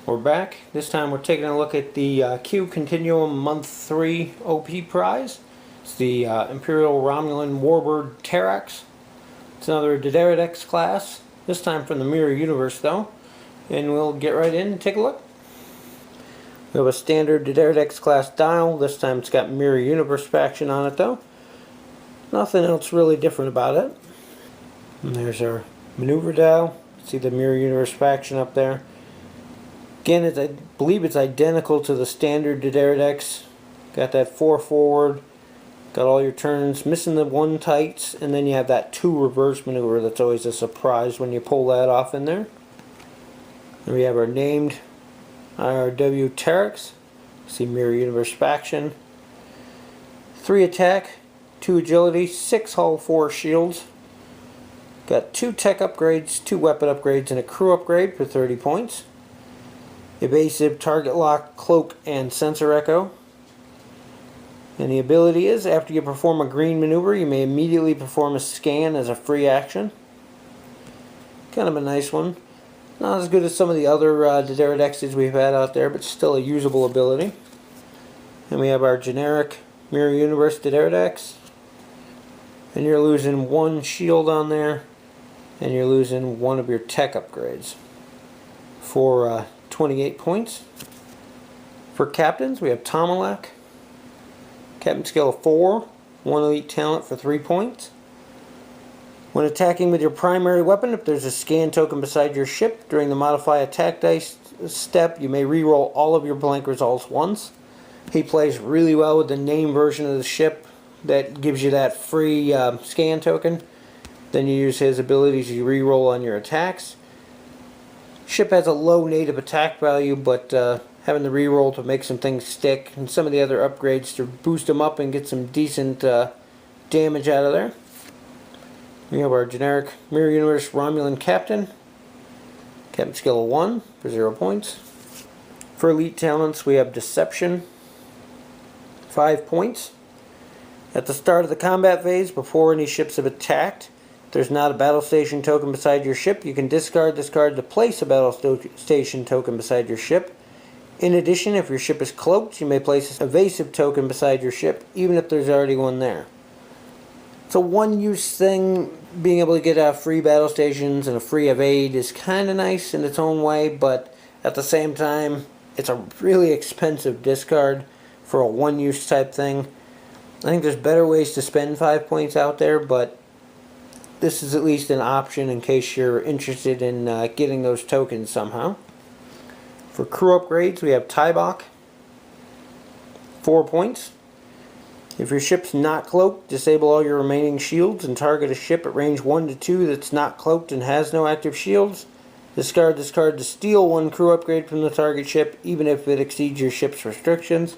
We're back. This time we're taking a look at the Q-Continuum Month 3 OP prize. It's the Imperial Romulan Warbird Terrax. It's another D'deridex-class, this time from the Mirror Universe though. And we'll get right in and take a look. We have a standard D'deridex-class dial. This time it's got Mirror Universe faction on it though. Nothing else really different about it. And there's our maneuver dial. See the Mirror Universe faction up there. Again, I believe it's identical to the standard D'deridex. Got that 4 forward, got all your turns, missing the 1 tights, and then you have that 2 reverse maneuver. That's always a surprise when you pull that off in there. And we have our named I.R.W. Terix. See Mirror Universe faction. 3 attack, 2 agility, 6 hull, 4 shields. Got 2 tech upgrades, 2 weapon upgrades, and a crew upgrade for 30 points. Evasive, target lock, cloak, and sensor echo. And the ability is, after you perform a green maneuver, you may immediately perform a scan as a free action. Kind of a nice one. Not as good as some of the other D'deridexes we've had out there, but still a usable ability. And we have our generic Mirror Universe D'deridex. And you're losing 1 shield on there, and you're losing 1 of your tech upgrades for 28 points. For captains, we have Tomalak. Captain skill of 4, 1 elite talent for 3 points. When attacking with your primary weapon, if there's a scan token beside your ship, during the modify attack dice step, you may reroll all of your blank results once. He plays really well with the name version of the ship that gives you that free scan token. Then you use his abilities to reroll on your attacks. Ship has a low native attack value, but having the reroll to make some things stick, and some of the other upgrades to boost them up and get some decent damage out of there. We have our generic Mirror Universe Romulan Captain. Captain skill of 1 for 0 points. For elite talents, we have Deception, 5 points. At the start of the combat phase, before any ships have attacked, if there's not a battle station token beside your ship, you can discard to place a battle station token beside your ship. In addition, if your ship is cloaked, you may place an evasive token beside your ship, even if there's already one there. It's a one-use thing. Being able to get free battle stations and a free evade is kind of nice in its own way, but at the same time, it's a really expensive discard for a one-use type thing. I think there's better ways to spend 5 points out there, but this is at least an option in case you're interested in getting those tokens somehow. For crew upgrades, we have Tybok, 4 points. If your ship's not cloaked, disable all your remaining shields and target a ship at range 1 to 2 that's not cloaked and has no active shields. Discard to steal 1 crew upgrade from the target ship, even if it exceeds your ship's restrictions.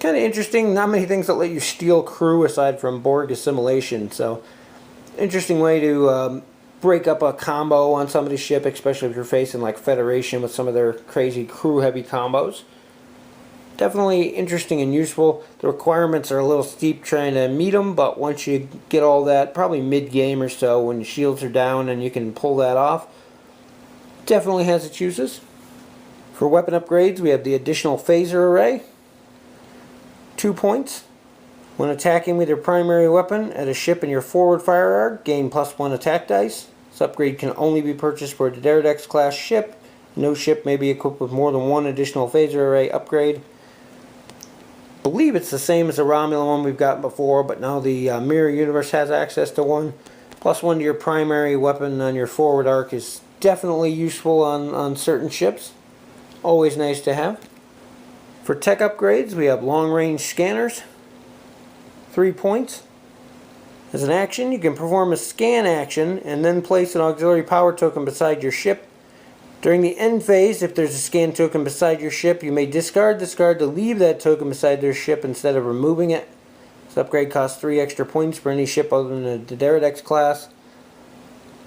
Kind of interesting. Not many things that let you steal crew aside from Borg assimilation, so interesting way to break up a combo on somebody's ship, especially if you're facing like Federation with some of their crazy crew heavy combos. Definitely interesting and useful. The requirements are a little steep trying to meet them, but once you get all that, probably mid-game or so, when the shields are down and you can pull that off, definitely has its uses. For weapon upgrades, we have the additional phaser array, 2 points. When attacking with your primary weapon at a ship in your forward fire arc, gain +1 attack dice. This upgrade can only be purchased for a D'deridex-class ship. No ship may be equipped with more than 1 additional phaser array upgrade. I believe it's the same as the Romulan one we've gotten before, but now the Mirror Universe has access to 1. +1 to your primary weapon on your forward arc is definitely useful on certain ships. Always nice to have. For tech upgrades, we have long-range scanners, 3 points. As an action, you can perform a scan action and then place an auxiliary power token beside your ship. During the end phase, if there's a scan token beside your ship, you may discard to leave that token beside their ship instead of removing it. This upgrade costs 3 extra points for any ship other than the D'deridex-class.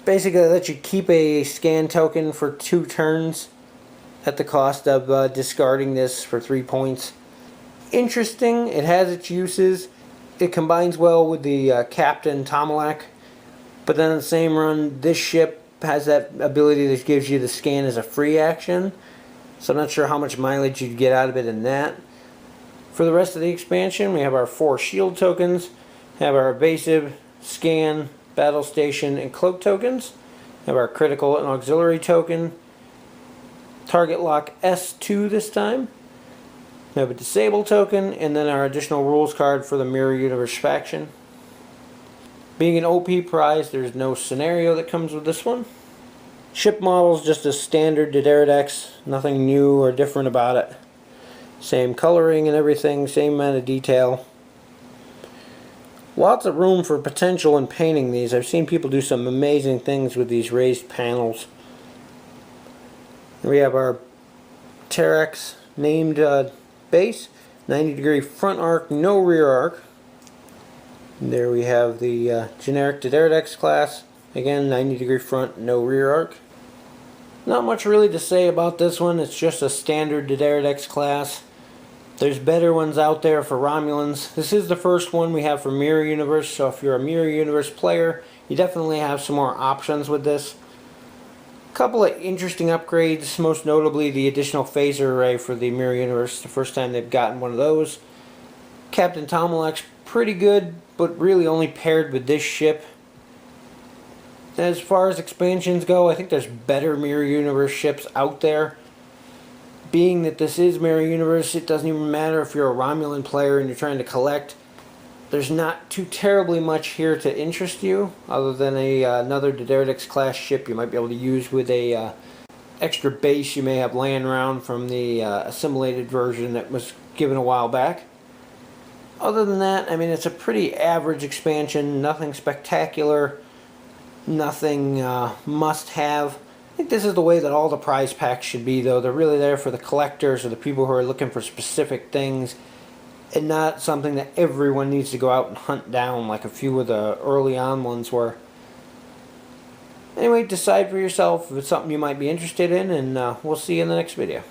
Basically, it lets you keep a scan token for 2 turns at the cost of discarding this for 3 points. Interesting. It has its uses. It combines well with the Captain Tomalak, but then in the same run, this ship has that ability that gives you the scan as a free action. So I'm not sure how much mileage you'd get out of it in that. For the rest of the expansion, we have our 4 shield tokens, have our evasive, scan, battle station, and cloak tokens, have our critical and auxiliary token, target lock S2 this time, we have a disable token, and then our additional rules card for the Mirror Universe faction. Being an OP prize, there's no scenario that comes with this one. Ship models, just a standard D'deridex, nothing new or different about it. Same coloring and everything, same amount of detail. Lots of room for potential in painting these. I've seen people do some amazing things with these raised panels. We have our Terrax named base, 90-degree front arc, no rear arc. And there we have the generic D'deridex-class, again 90-degree front, no rear arc. Not much really to say about this one, it's just a standard D'deridex-class. There's better ones out there for Romulans. This is the first one we have for Mirror Universe, so if you're a Mirror Universe player, you definitely have some more options with this. Couple of interesting upgrades, most notably the additional phaser array for the Mirror Universe, the first time they've gotten one of those. Captain Tomalak's pretty good, but really only paired with this ship. As far as expansions go, I think there's better Mirror Universe ships out there. Being that this is Mirror Universe, it doesn't even matter if you're a Romulan player and you're trying to collect. There's not too terribly much here to interest you, other than another D'deridex-class ship you might be able to use with a extra base you may have laying around from the assimilated version that was given a while back. Other than that, I mean, it's a pretty average expansion, nothing spectacular, nothing must-have. I think this is the way that all the prize packs should be, though. They're really there for the collectors or the people who are looking for specific things, and not something that everyone needs to go out and hunt down like a few of the early on ones were. Anyway, decide for yourself if it's something you might be interested in, and we'll see you in the next video.